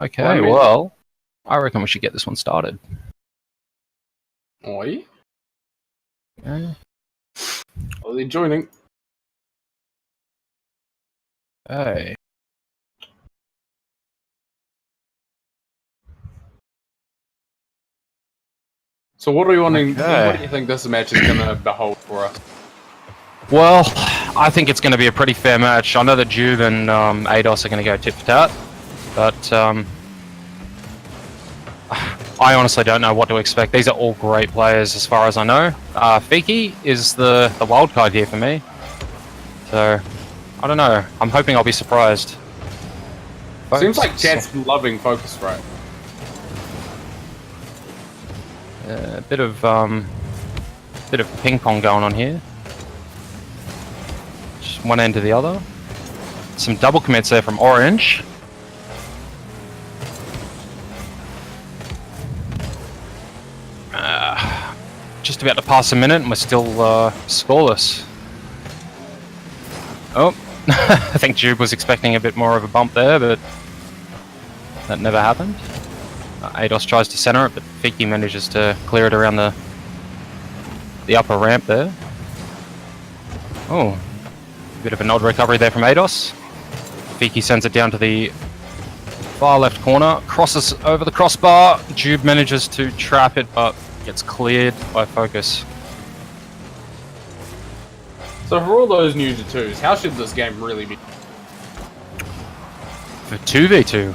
Okay, well, I reckon we should get this one started. Oi. Okay. Are they joining? Hey. So what are we wanting? Okay. What do you think this match is going to behold for us? Well, I think it's going to be a pretty fair match. I know that Juve and Ados are going to go tit for tat, but I honestly don't know what to expect. These are all great players as far as I know. Fiki is the wild card here for me, so I don't know. I'm hoping I'll be surprised. Seems like chat's loving Focus Right. A bit of ping pong going on here. Just one end to the other. Some double commits there from Orange. Just about to pass a minute and we're still scoreless. Oh, I think Jude was expecting a bit more of a bump there, but that never happened. Ados tries to center it, but Fiki manages to clear it around the upper ramp there. Oh, bit of an odd recovery there from Ados. Fiki sends it down to the far left corner, crosses over the crossbar. Jude manages to trap it, but gets cleared by Focus. So for all those new to 2s, how should this game really be? For 2v2,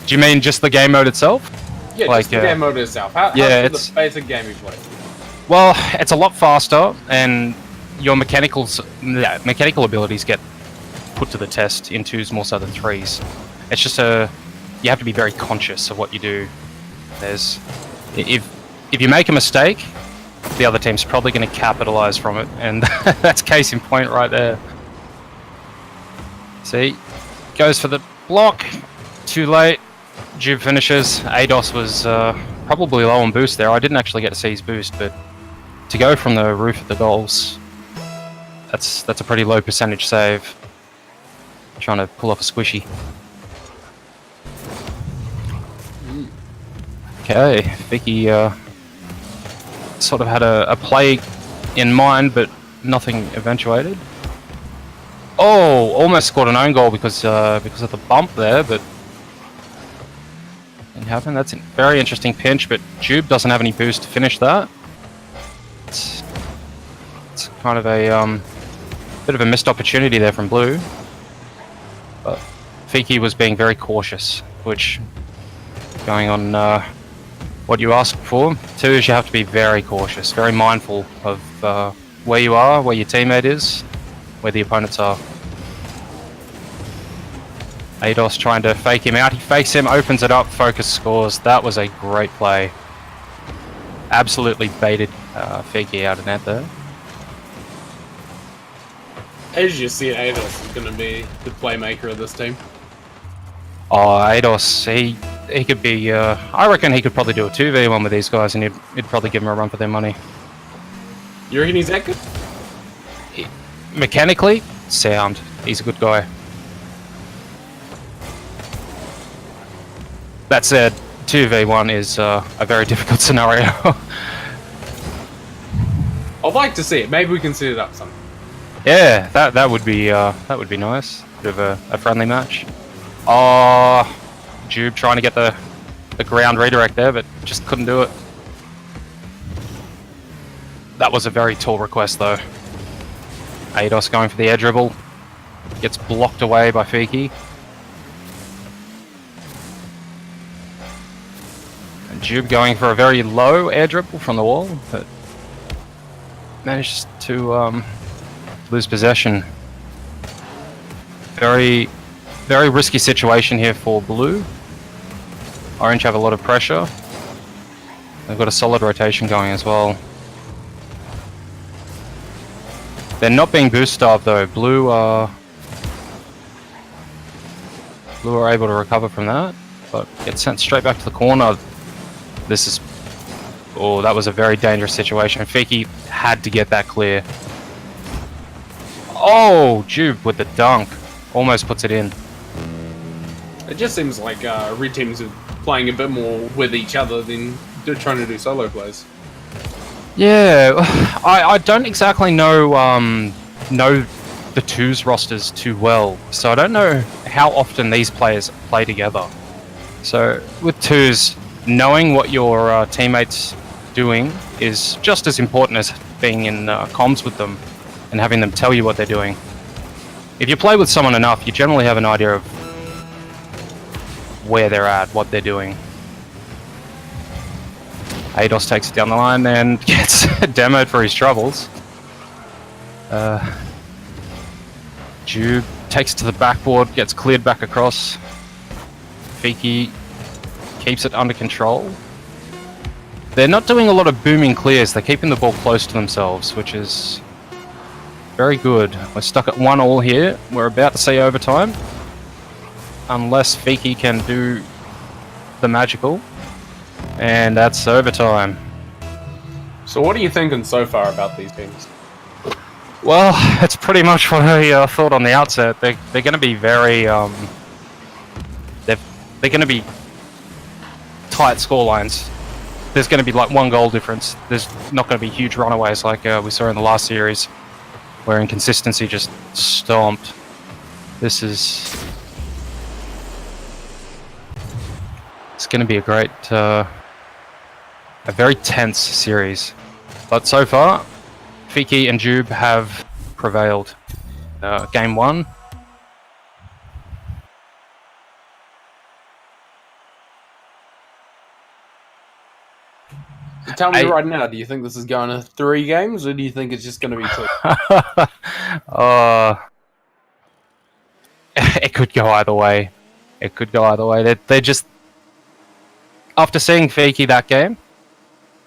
do you mean just the game mode itself? Yeah, like, just the game mode itself. How yeah, the basic game you play? Well, it's a lot faster, and your mechanical abilities get put to the test in 2s more so than 3s. It's just you have to be very conscious of what you do. If you make a mistake, the other team's probably going to capitalize from it, and that's case in point right there. See, goes for the block, too late. Juve finishes. Ados was probably low on boost there. I didn't actually get to see his boost, but to go from the roof of the goals, that's a pretty low percentage save. Trying to pull off a squishy. Okay, Vicky sort of had a play in mind, but nothing eventuated. Oh, almost scored an own goal because of the bump there, but didn't happen. That's a very interesting pinch, but Jube doesn't have any boost to finish that. It's kind of a bit of a missed opportunity there from Blue, but Fiki was being very cautious, which going on what you asked for. 2 is you have to be very cautious, very mindful of where you are, where your teammate is, where the opponents are. Ados trying to fake him out. He fakes him, opens it up, Focus scores. That was a great play. Absolutely baited Fiki out of net there. As you see, Ados is going to be the playmaker of this team. Oh, Ados, he could be, I reckon he could probably do a 2v1 with these guys and he'd probably give them a run for their money. You reckon he's that good? Mechanically, sound. He's a good guy. That said, 2v1 is a very difficult scenario. I'd like to see it. Maybe we can set it up sometime. Yeah, that would be nice. Bit of a friendly match. Oh, Jube trying to get the ground redirect there, but just couldn't do it. That was a very tall request though. Ados going for the air dribble. Gets blocked away by Fiki. And Jube going for a very low air dribble from the wall, but managed to lose possession. Very risky situation here for Blue. Orange have a lot of pressure. They've got a solid rotation going as well. They're not being boost starved though. Blue are able to recover from that, but get sent straight back to the corner. That was a very dangerous situation. Fiki had to get that clear. Oh, Jube with the dunk. Almost puts it in. It just seems like red teams are playing a bit more with each other than trying to do solo plays. Yeah, I don't exactly know the twos rosters too well, so I don't know how often these players play together. So with twos, knowing what your teammates doing is just as important as being in comms with them and having them tell you what they're doing. If you play with someone enough, you generally have an idea of where they're at, what they're doing. Ados takes it down the line and gets demoed for his troubles. Jube takes it to the backboard, gets cleared back across. Fiki keeps it under control. They're not doing a lot of booming clears, they're keeping the ball close to themselves, which is very good. We're stuck at 1-1 here. We're about to see overtime. Unless Fiki can do the magical. And that's overtime. So what are you thinking so far about these teams? Well, it's pretty much what I thought on the outset. They're going to be very they're going to be tight scorelines. There's going to be like 1 goal difference. There's not going to be huge runaways like we saw in the last series, where inconsistency just stomped. This is it's going to be a great, a very tense series. But so far, Fiki and Jube have prevailed. Game 1. So tell me right now, do you think this is going to 3 games, or do you think it's just going to be 2? It could go either way. It could go either way. They're just... After seeing Fiki that game,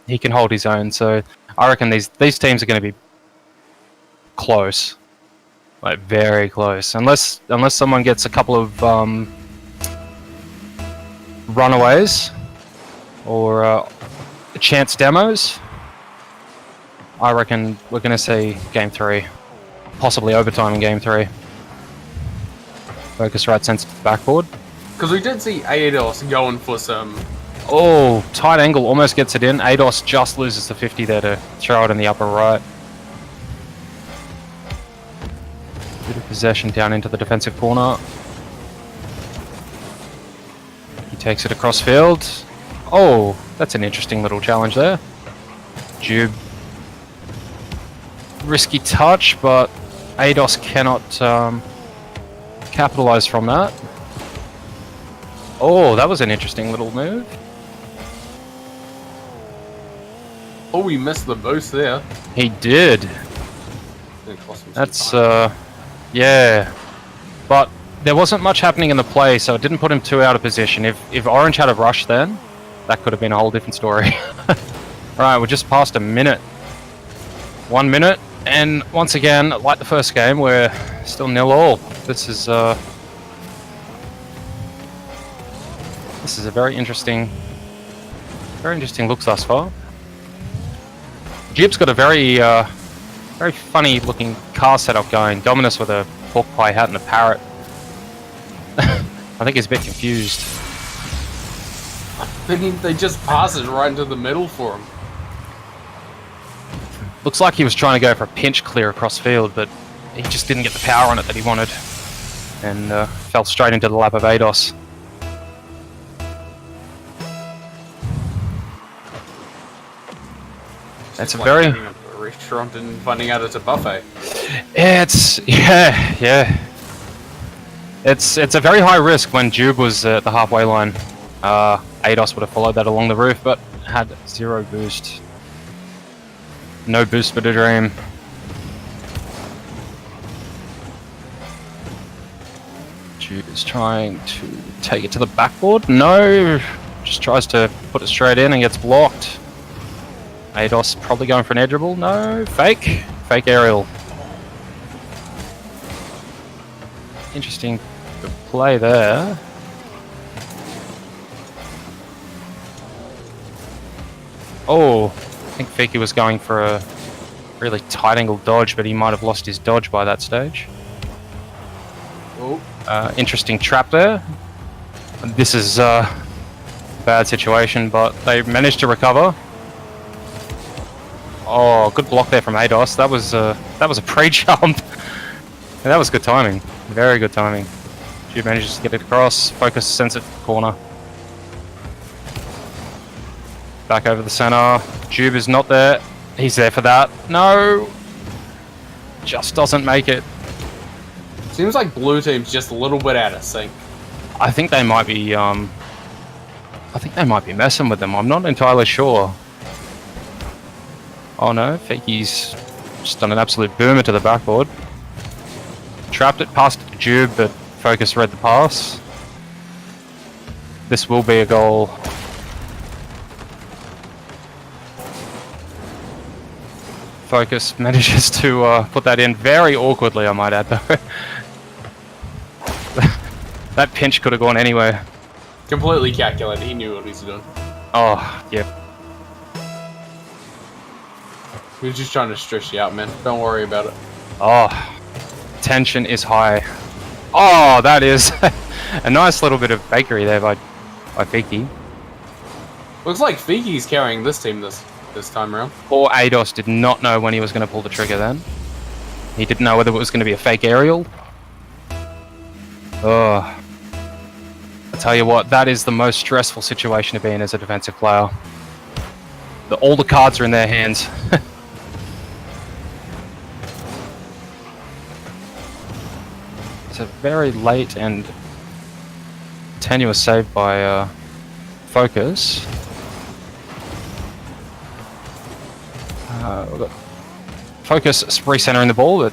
he can hold his own. So I reckon these teams are going to be close, like very close. Unless someone gets a couple of runaways or chance demos, I reckon we're going to see Game 3, possibly overtime in Game 3. Focus right sense to the backboard. Because we did see Ados going for some... Oh, tight angle, almost gets it in. Ados just loses the 50 there to throw it in the upper right. Bit of possession down into the defensive corner. He takes it across field. Oh, that's an interesting little challenge there. Jube. Risky touch, but Ados cannot capitalize from that. Oh, that was an interesting little move. Oh, he missed the boost there. He did. That's, yeah. But there wasn't much happening in the play, so it didn't put him too out of position. If Orange had a rush then, that could have been a whole different story. Right, we're just past a minute. 1 minute, and once again, like the first game, we're still 0-0. This is a very interesting look thus far. Jube's got a very funny looking car setup going. Dominus with a pork pie hat and a parrot. I think he's a bit confused. They just pass it right into the middle for him. Looks like he was trying to go for a pinch clear across field, but he just didn't get the power on it that he wanted, and fell straight into the lap of Ados. That's a very... A restaurant and finding out it's a buffet. It's a very high risk when Jube was at the halfway line. Ados would have followed that along the roof, but had 0 boost. No boost but a dream. Jube is trying to take it to the backboard. No, just tries to put it straight in and gets blocked. Ados probably going for an edge dribble. No, fake aerial. Interesting play there. Oh, I think Fiki was going for a really tight angle dodge, but he might have lost his dodge by that stage. Oh. Interesting trap there. This is a bad situation, but they managed to recover. Oh, good block there from Ados. That was a pre-jump. That was good timing. Very good timing. Jube manages to get it across. Focus sends it to the corner. Back over the center. Jube is not there. He's there for that. No! Just doesn't make it. Seems like blue team's just a little bit out of sync. I think they might be messing with them. I'm not entirely sure. Oh no, Faki's just done an absolute boomer to the backboard. Trapped it, passed it to Jube, but Focus read the pass. This will be a goal. Focus manages to put that in very awkwardly, I might add, though. That pinch could have gone anywhere. Completely calculated. He knew what he was doing. Oh, yeah. He was just trying to stress you out, man. Don't worry about it. Oh, tension is high. Oh, that is a nice little bit of bakery there by Fiki. Looks like Fiki's carrying this team this time around. Poor Ados did not know when he was going to pull the trigger then. He didn't know whether it was going to be a fake aerial. Oh. I tell you what, that is the most stressful situation to be in as a defensive player. All the cards are in their hands. It's a very late and tenuous save by Focus. We've got Focus recentering the ball, but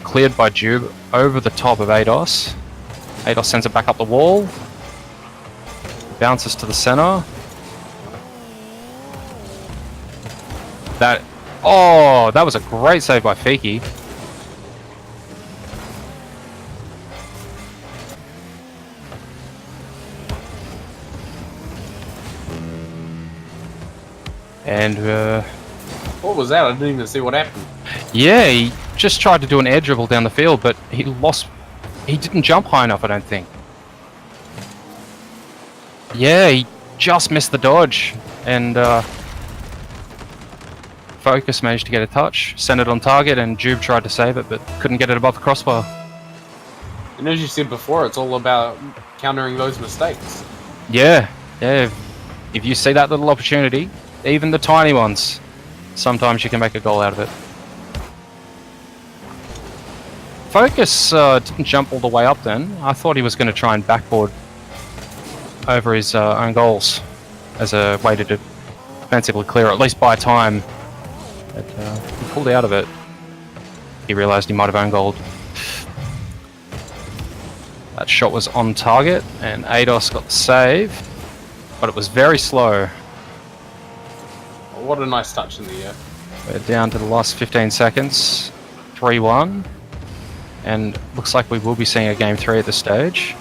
cleared by Jube over the top of Ados. Ados sends it back up the wall. Bounces to the center. That was a great save by Fiki. And what was that? I didn't even see what happened. Yeah, he just tried to do an air dribble down the field, but he didn't jump high enough, I don't think. Yeah, he just missed the dodge, and Focus managed to get a touch, sent it on target, and Jube tried to save it, but couldn't get it above the crossbar. And as you said before, it's all about countering those mistakes. Yeah. If you see that little opportunity, even the tiny ones, sometimes you can make a goal out of it. Focus didn't jump all the way up then. I thought he was going to try and backboard over his own goals as a way to defensively clear, or at least buy time. But he pulled out of it. He realised he might have own goaled. That shot was on target, and Ados got the save, but it was very slow. What a nice touch in the air. We're down to the last 15 seconds. 3-1. And looks like we will be seeing a game 3 at this stage.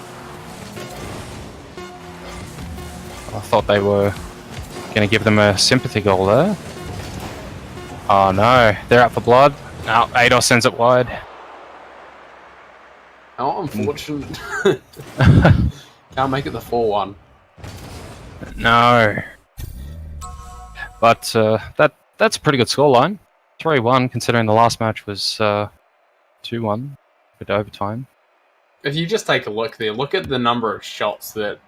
I thought they were going to give them a sympathy goal there. Oh no, they're out for blood. Now Ados sends it wide. How unfortunate. Can't make it the 4-1. No. But that's a pretty good scoreline. 3-1, considering the last match was 2-1 with overtime. If you just take a look there, look at the number of shots that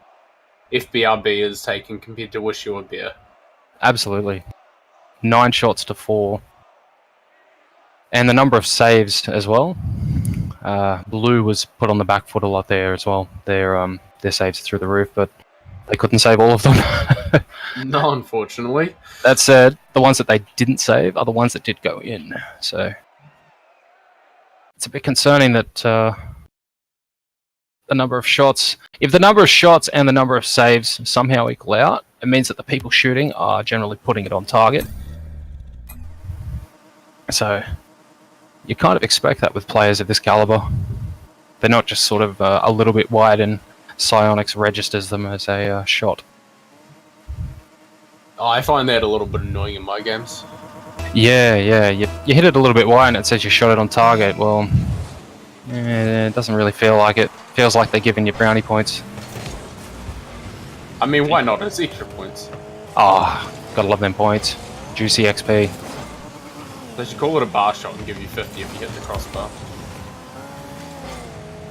FBRB is taking compared to Wish You a Beer. Absolutely. 9 shots to 4. And the number of saves as well. Blue was put on the back foot a lot there as well. Their saves through the roof, but they couldn't save all of them. No, unfortunately. That said, the ones that they didn't save are the ones that did go in. So it's a bit concerning that the number of shots... If the number of shots and the number of saves somehow equal out, it means that the people shooting are generally putting it on target. So you kind of expect that with players of this caliber. They're not just sort of a little bit wide and Psionics registers them as a shot. Oh, I find that a little bit annoying in my games. Yeah. You hit it a little bit wide and it says you shot it on target. Well, it doesn't really feel like it. Feels like they're giving you brownie points. I mean, why not? It's extra points. Ah, gotta love them points. Juicy XP. They should call it a bar shot and give you 50 if you hit the crossbar.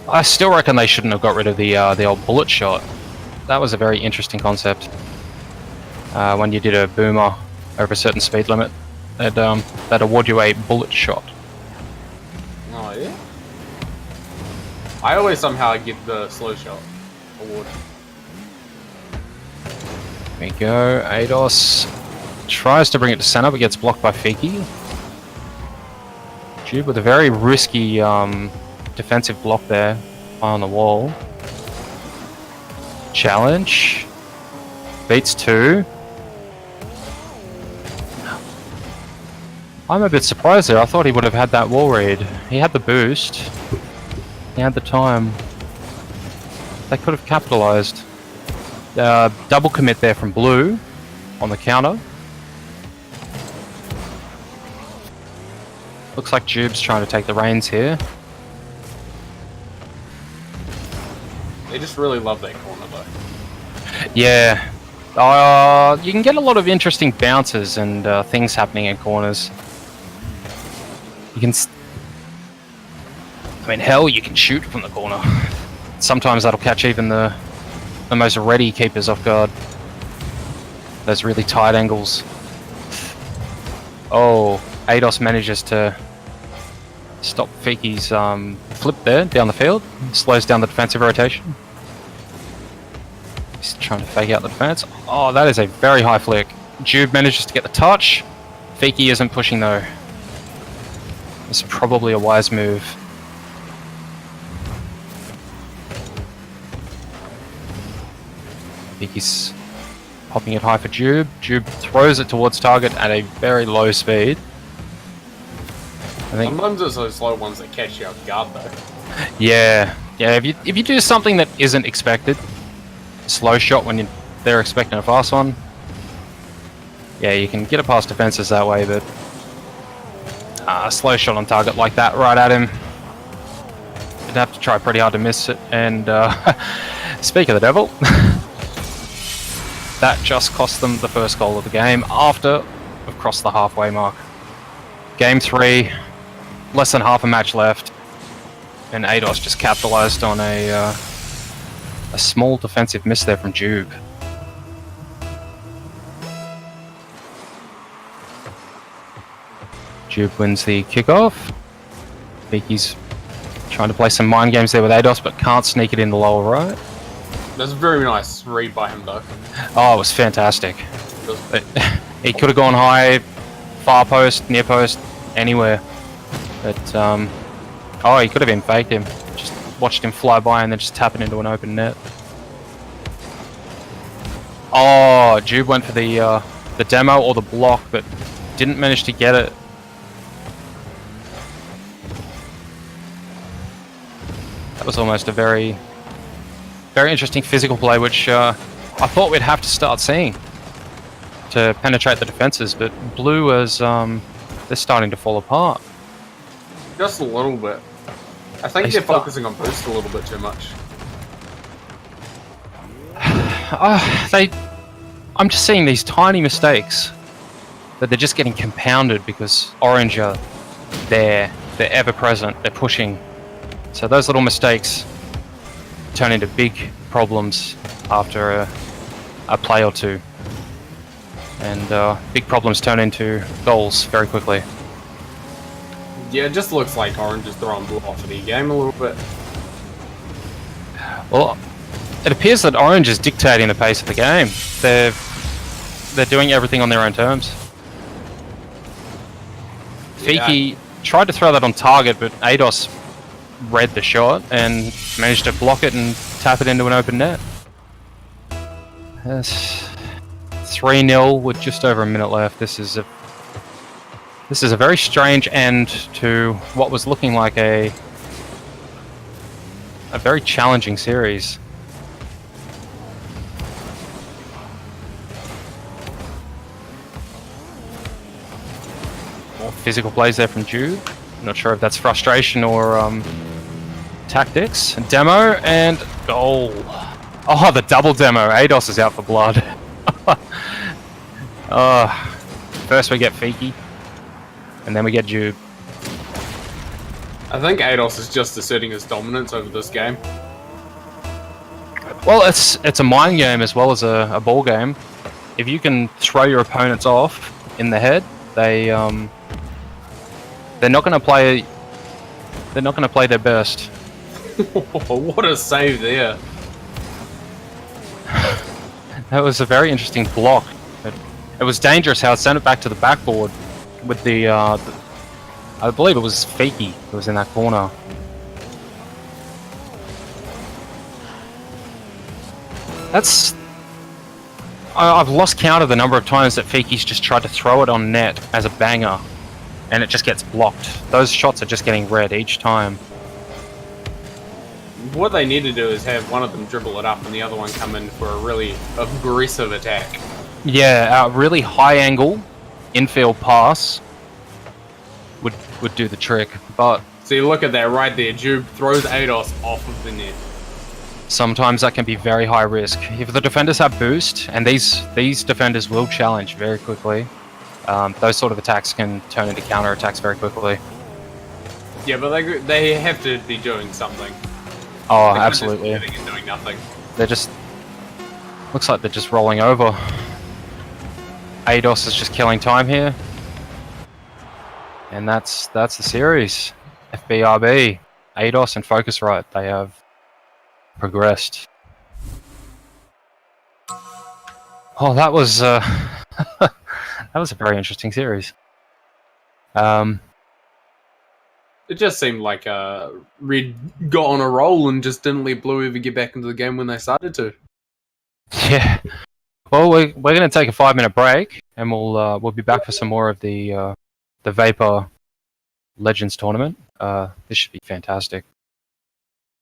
I still reckon they shouldn't have got rid of the old bullet shot. That was a very interesting concept. When you did a boomer over a certain speed limit, they'd award you a bullet shot. Oh yeah. I always somehow get the slow shot award. There we go. Ados tries to bring it to center, but gets blocked by Fiki. Jube with a very risky defensive block there on the wall. Challenge. Beats 2. I'm a bit surprised there. I thought he would have had that wall read. He had the boost. He had the time. They could have capitalized. Double commit there from Blue on the counter. Looks like Jube's trying to take the reins here. They just really love that corner though. Yeah. You can get a lot of interesting bounces and things happening in corners. You can... I mean, hell, you can shoot from the corner. Sometimes that'll catch even the most ready keepers off guard. Those really tight angles. Oh, Ados manages to stop Fiki's flip there down the field. Slows down the defensive rotation. He's trying to fake out the defense. Oh, that is a very high flick. Jube manages to get the touch. Fiki isn't pushing though. It's probably a wise move. Fiki's popping it high for Jube. Jube throws it towards target at a very low speed. I think. Sometimes it's those slow ones that catch you off guard though. Yeah. If you do something that isn't expected, slow shot when they're expecting a fast one. Yeah, you can get it past defenses that way, but slow shot on target like that right at him. You'd have to try pretty hard to miss it. And speak of the devil, that just cost them the first goal of the game after we've crossed the halfway mark. Game 3, less than half a match left, and Ados just capitalized on a small defensive miss there from Jube. Jube wins the kickoff. Fiki's trying to play some mind games there with Ados, but can't sneak it in the lower right. That's a very nice read by him though. Oh, it was fantastic. He could have gone high, far post, near post, anywhere. But, oh, he could have even faked him. Just watched him fly by and then just tap it into an open net. Oh, Jube went for the demo or the block, but didn't manage to get it. That was almost a very interesting physical play, which I thought we'd have to start seeing to penetrate the defenses, but Blue was they're starting to fall apart. Just a little bit. I think they're focusing on boost a little bit too much. I'm just seeing these tiny mistakes that they're just getting compounded because Orange are there, they're ever present, they're pushing. So those little mistakes turn into big problems after a play or two. And big problems turn into goals very quickly. Yeah, it just looks like Orange is throwing Blue off of the game a little bit. Well, it appears that Orange is dictating the pace of the game. They're doing everything on their own terms. Fiki tried to throw that on target, but Ados read the shot and managed to block it and tap it into an open net. 3-0 with just over a minute left. This is a very strange end to what was looking like a very challenging series. physical plays there from Jude. Not sure if that's frustration or tactics. Demo and goal. Oh, the double demo. Ados is out for blood. First we get Fiki, and then we get Jude. I think Ados is just asserting his dominance over this game. Well, it's a mind game as well as a ball game. If you can throw your opponents off in the head, they're not going to play. They're not going to play their best. What a save there! That was a very interesting block. It was dangerous how it sent it back to the backboard with the I believe it was Fiki who was in that corner. I've lost count of the number of times that Fiki's just tried to throw it on net as a banger, and it just gets blocked. Those shots are just getting red each time. What they need to do is have one of them dribble it up and the other one come in for a really aggressive attack. Yeah, a really high angle infield pass would do the trick, but So you look at that right there, Jude throws Ados off of the net. sometimes that can be very high risk. If the defenders have boost, and these defenders will challenge very quickly, those sort of attacks can turn into counter attacks very quickly. Yeah, but they have to be doing something. Oh, They can't absolutely. just be sitting and doing nothing. They're just looks like they're just rolling over. Ados is just killing time here, and that's the series. FBRB, Ados, and Focusrite, they have progressed. Oh, that was that was a very interesting series. It just seemed like Red got on a roll and just didn't let Blue ever get back into the game when they started to. Yeah. Well, we're going to take a 5-minute break, and we'll be back for some more of the Vapour Legends tournament. This should be fantastic.